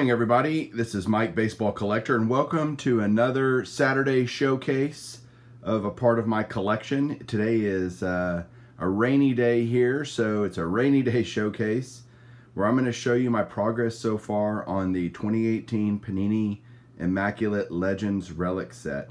morning, everybody. This is Mike, Baseball Collector, and welcome to another Saturday showcase of a part of my collection. Today is a rainy day here, so it's a rainy day showcase where I'm going to show you my progress so far on the 2018 Panini Immaculate Legends Relic set.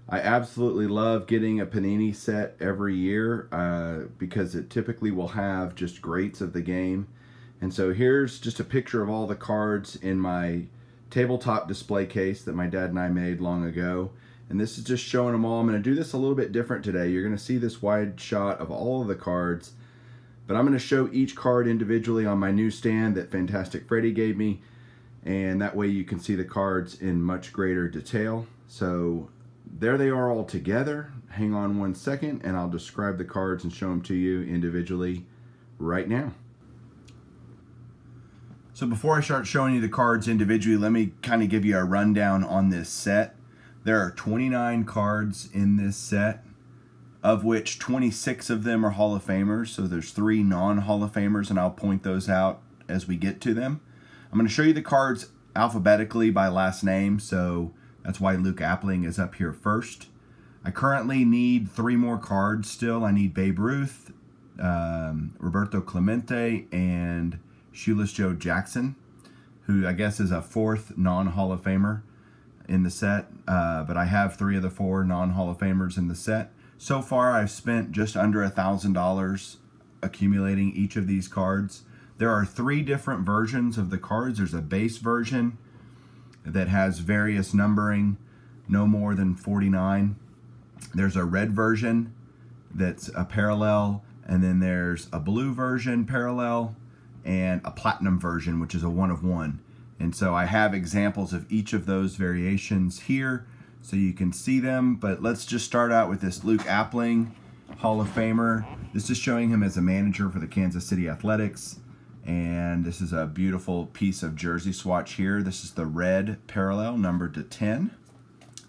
I absolutely love getting a Panini set every year because it typically will have just greats of the game. And so here's just a picture of all the cards in my tabletop display case that my dad and I made long ago. And this is just showing them all. I'm going to do this a little bit different today. You're going to see this wide shot of all of the cards, but I'm going to show each card individually on my newsstand that Fantastic Freddy gave me. And that way you can see the cards in much greater detail. So there they are all together. Hang on one second and I'll describe the cards and show them to you individually right now. So before I start showing you the cards individually, let me kind of give you a rundown on this set. There are 29 cards in this set, of which 26 of them are Hall of Famers. So there's 3 non-Hall of Famers, and I'll point those out as we get to them. I'm going to show you the cards alphabetically by last name, so that's why Luke Appling is up here first. I currently need 3 more cards still. I need Babe Ruth, Roberto Clemente, and Shoeless Joe Jackson, who I guess is a 4th non-Hall of Famer in the set, but I have 3 of the 4 non-Hall of Famers in the set. So far I've spent just under $1,000 accumulating each of these cards. There are 3 different versions of the cards. There's a base version that has various numbering, no more than 49. There's a red version that's a parallel, and then there's a blue version parallel, and a platinum version, which is a 1 of 1. And so I have examples of each of those variations here so you can see them. But let's just start out with this Luke Appling Hall of Famer. This is showing him as a manager for the Kansas City Athletics. And this is a beautiful piece of jersey swatch here. This is the red parallel, numbered to 10.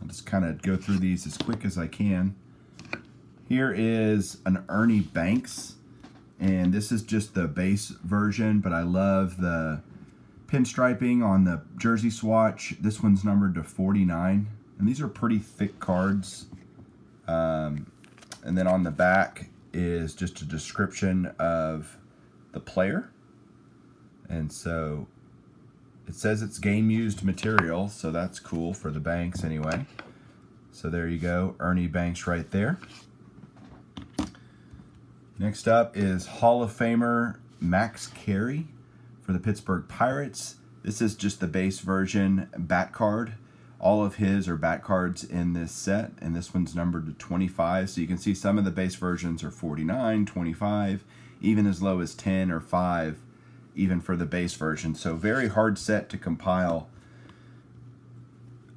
I'll just kind of go through these as quick as I can. Here is an Ernie Banks. And this is just the base version, but I love the pinstriping on the jersey swatch. This one's numbered to 49, and these are pretty thick cards. And then on the back is just a description of the player. And so it says it's game-used material, so that's cool for the Banks anyway. So there you go, Ernie Banks right there. Next up is Hall of Famer Max Carey for the Pittsburgh Pirates. This is just the base version bat card. All of his are bat cards in this set, and this one's numbered to 25. So you can see some of the base versions are 49, 25, even as low as 10 or 5, even for the base version. So very hard set to compile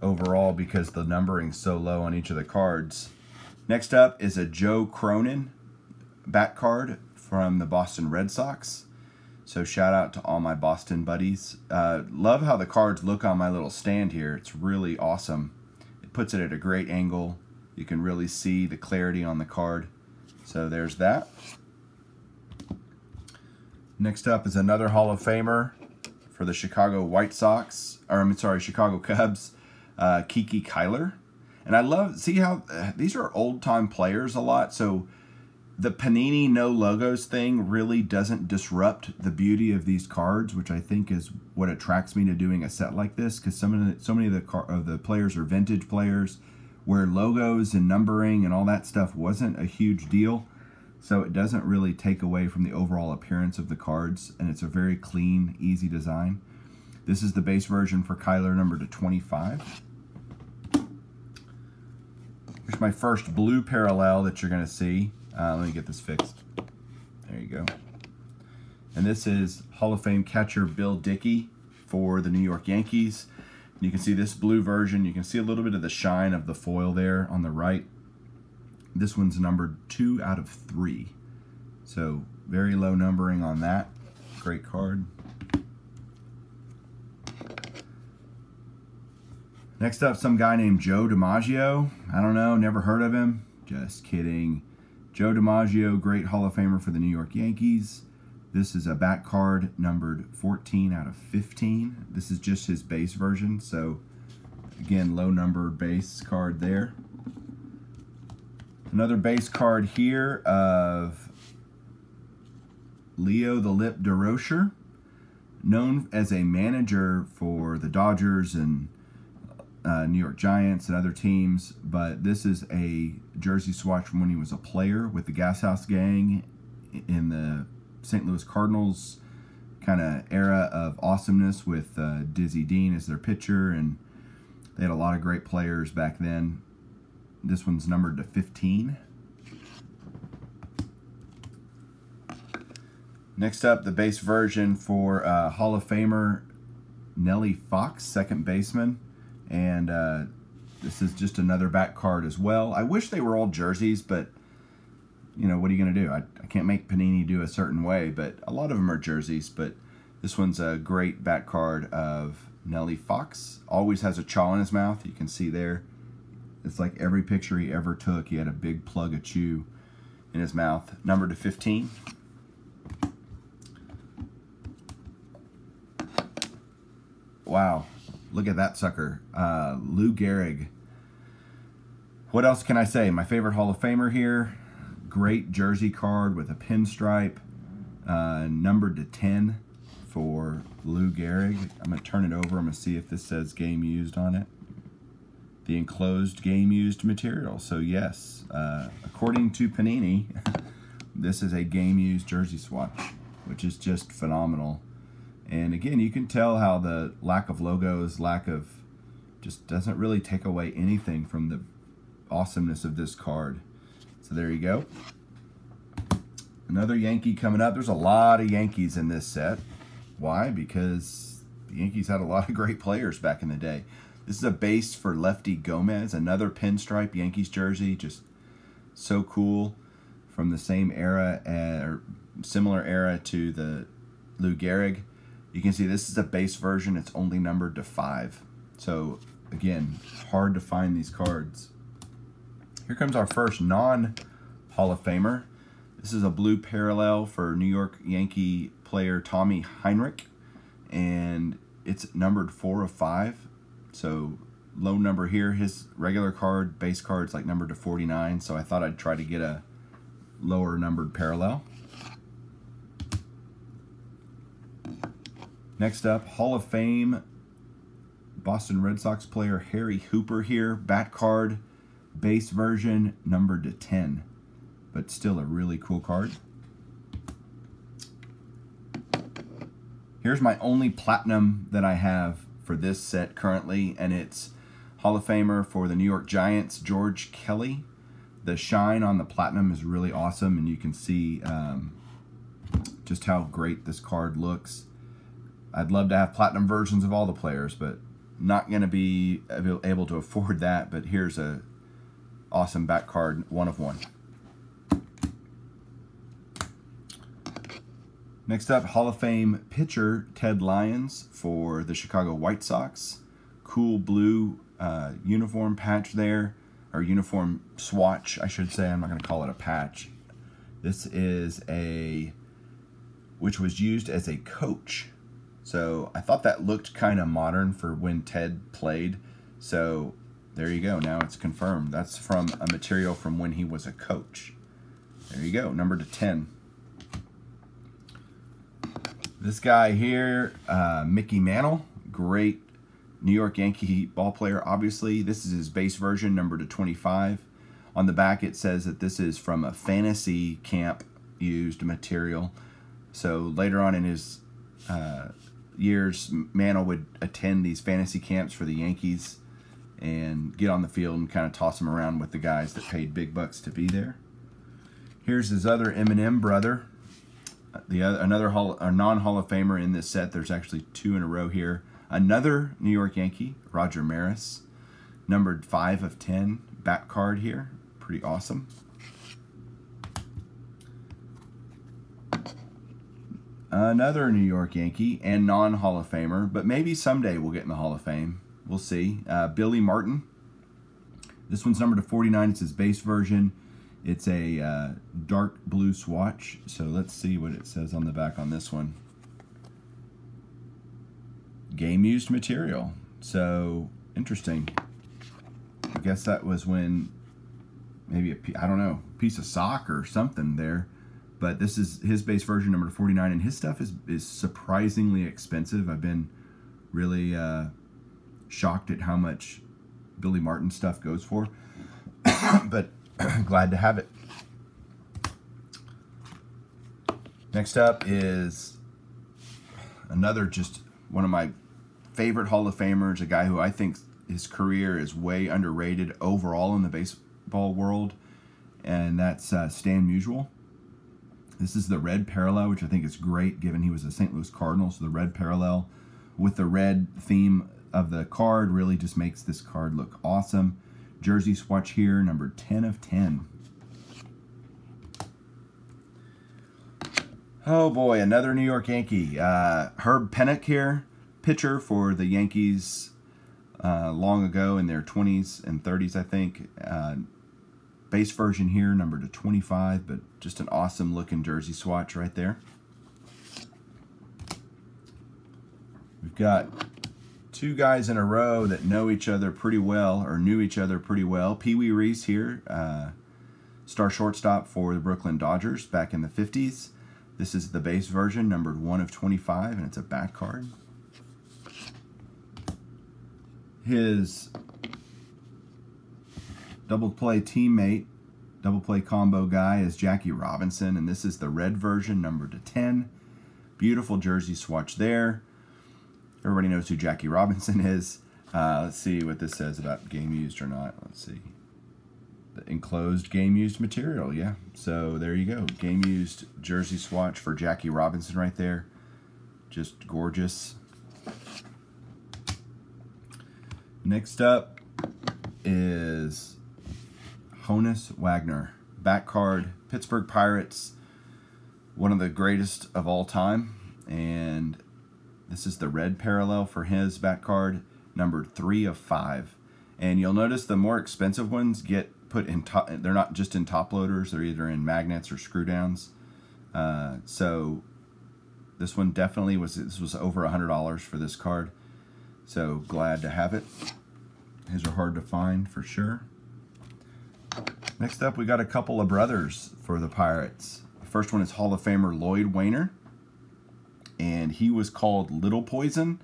overall because the numbering's so low on each of the cards. Next up is a Joe Cronan bat card from the Boston Red Sox. So shout out to all my Boston buddies. Love how the cards look on my little stand here. It's really awesome. It puts it at a great angle. You can really see the clarity on the card. So there's that. Next up is another Hall of Famer for the Chicago White Sox, or I'm sorry, Chicago Cubs, Kiki Kyler. And I love, see how these are old-time players a lot, so the Panini no logos thing really doesn't disrupt the beauty of these cards, which I think is what attracts me to doing a set like this, because so many of the players are vintage players where logos and numbering and all that stuff wasn't a huge deal. So it doesn't really take away from the overall appearance of the cards, and it's a very clean, easy design. This is the base version for Kyler, numbered to 25. Here's my first blue parallel that you're going to see. Let me get this fixed. There you go. And this is Hall of Fame catcher Bill Dickey for the New York Yankees. And you can see this blue version. You can see a little bit of the shine of the foil there on the right. This one's numbered 2 out of 3. So very low numbering on that. Great card. Next up, some guy named Joe DiMaggio. I don't know, never heard of him. Just kidding. Joe DiMaggio, great Hall of Famer for the New York Yankees. This is a back card numbered 14 out of 15. This is just his base version, so again, low numbered base card there. Another base card here of Leo the Lip Durocher, known as a manager for the Dodgers and New York Giants and other teams, but this is a jersey swatch from when he was a player with the Gas House Gang in the St. Louis Cardinals kind of era of awesomeness with Dizzy Dean as their pitcher, and they had a lot of great players back then. This one's numbered to 15. Next up, the base version for Hall of Famer Nellie Fox, second baseman. And this is just another back card as well. I wish they were all jerseys, but, you know, what are you going to do? I can't make Panini do a certain way, but a lot of them are jerseys. But this one's a great back card of Nellie Fox. Always has a chaw in his mouth. You can see there. It's like every picture he ever took, he had a big plug of chew in his mouth. Numbered to 15. Wow, look at that sucker. Lou Gehrig. What else can I say? My favorite Hall of Famer here. Great jersey card with a pinstripe. Numbered to 10 for Lou Gehrig. I'm going to turn it over. I'm going to see if this says game used on it. The enclosed game used material. So yes, according to Panini, this is a game used jersey swatch, which is just phenomenal. And again, you can tell how the lack of logos, just doesn't really take away anything from the awesomeness of this card. So there you go. Another Yankee coming up. There's a lot of Yankees in this set. Why? Because the Yankees had a lot of great players back in the day. This is a base for Lefty Gomez, another pinstripe Yankees jersey, just so cool, from the same era, or similar era to the Lou Gehrig. You can see this is a base version. It's only numbered to 5. So again, hard to find these cards. Here comes our first non-Hall of Famer. This is a blue parallel for New York Yankee player Tommy Heinrich, and it's numbered 4 of 5. So low number here. His regular card, base card's like numbered to 49, so I thought I'd try to get a lower numbered parallel. Next up, Hall of Fame Boston Red Sox player Harry Hooper here. Bat card, base version, numbered to 10, but still a really cool card. Here's my only platinum that I have for this set currently, and it's Hall of Famer for the New York Giants, George Kelly. The shine on the platinum is really awesome, and you can see just how great this card looks. I'd love to have platinum versions of all the players, but not going to be able to afford that. But here's a awesome back card, 1 of 1. Next up, Hall of Fame pitcher Ted Lyons for the Chicago White Sox. Cool blue uniform patch there, or uniform swatch, I should say. I'm not going to call it a patch. This is which was used as a coach. So I thought that looked kind of modern for when Ted played. So there you go. Now it's confirmed. That's from a material from when he was a coach. There you go. Number to 10. This guy here, Mickey Mantle, great New York Yankee ball player, obviously. This is his base version, numbered to 25. On the back, it says that this is from a fantasy camp used material. So later on in his years, Mantle would attend these fantasy camps for the Yankees and get on the field and kind of toss them around with the guys that paid big bucks to be there. Here's his other Eminem brother. Another non-Hall of Famer in this set. There's actually 2 in a row here. Another New York Yankee, Roger Maris, numbered 5 of 10. Back card here, pretty awesome. Another New York Yankee and non-Hall of Famer, but maybe someday we'll get in the Hall of Fame. We'll see. Billy Martin. This one's numbered to 49. It's his base version. It's a dark blue swatch, so let's see what it says on the back on this one. Game used material. So interesting. I guess that was when maybe I don't know, piece of sock or something there. But this is his base version, number 49, and his stuff is surprisingly expensive. I've been really shocked at how much Billy Martin stuff goes for, but glad to have it. Next up is another, just one of my favorite Hall of Famers, a guy who I think his career is way underrated overall in the baseball world, and that's Stan Musial. This is the red parallel, which I think is great given he was a St. Louis Cardinal, so the red parallel with the red theme of the card really just makes this card look awesome. Jersey swatch here, number 10 of 10. Oh boy, another New York Yankee. Herb Pennock here, pitcher for the Yankees long ago in their 20s and 30s, I think. Base version here, number to 25, but just an awesome looking jersey swatch right there. We've got two guys in a row that know each other pretty well, or knew each other pretty well. Wee Reese here, star shortstop for the Brooklyn Dodgers back in the 50s. This is the base version, numbered 1 of 25, and it's a bat card. His double play teammate, double play combo guy is Jackie Robinson, and this is the red version, numbered to 10. Beautiful jersey swatch there. Everybody knows who Jackie Robinson is. Let's see what this says about game used or not. Let's see. The enclosed game used material, yeah. So there you go. Game used jersey swatch for Jackie Robinson right there. Just gorgeous. Next up is Honus Wagner, back card, Pittsburgh Pirates, one of the greatest of all time, and this is the red parallel for his back card, numbered 3 of 5. And you'll notice the more expensive ones get put in top, they're not just in top loaders, they're either in magnets or screw downs. So this one definitely was, this was over $100 for this card. So glad to have it. These are hard to find for sure. Next up, we got a couple of brothers for the Pirates. The first one is Hall of Famer Lloyd Weiner, and he was called Little Poison,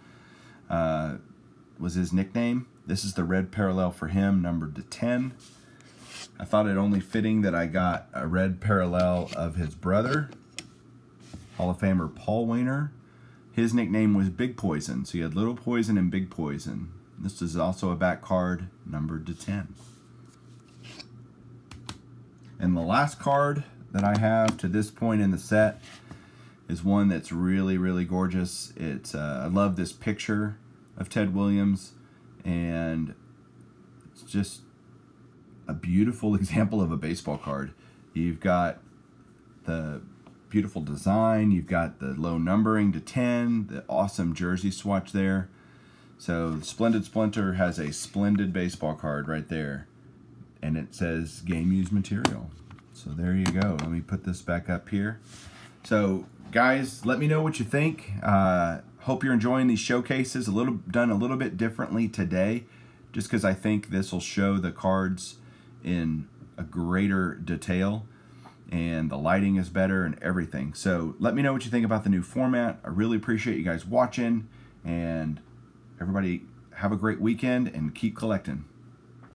was his nickname. This is the red parallel for him, numbered to 10. I thought it only fitting that I got a red parallel of his brother, Hall of Famer Paul Waner. His nickname was Big Poison, so you had Little Poison and Big Poison. This is also a back card, numbered to 10. And the last card that I have to this point in the set is one that's really, really gorgeous. It's I love this picture of Ted Williams, and it's just a beautiful example of a baseball card. You've got the beautiful design, you've got the low numbering to 10, the awesome jersey swatch there. So Splendid Splinter has a splendid baseball card right there, and it says game used material. So there you go. Let me put this back up here. So guys, let me know what you think. Hope you're enjoying these showcases. Done a little bit differently today, just because I think this will show the cards in a greater detail, and the lighting is better and everything. So let me know what you think about the new format. I really appreciate you guys watching, and everybody have a great weekend and keep collecting.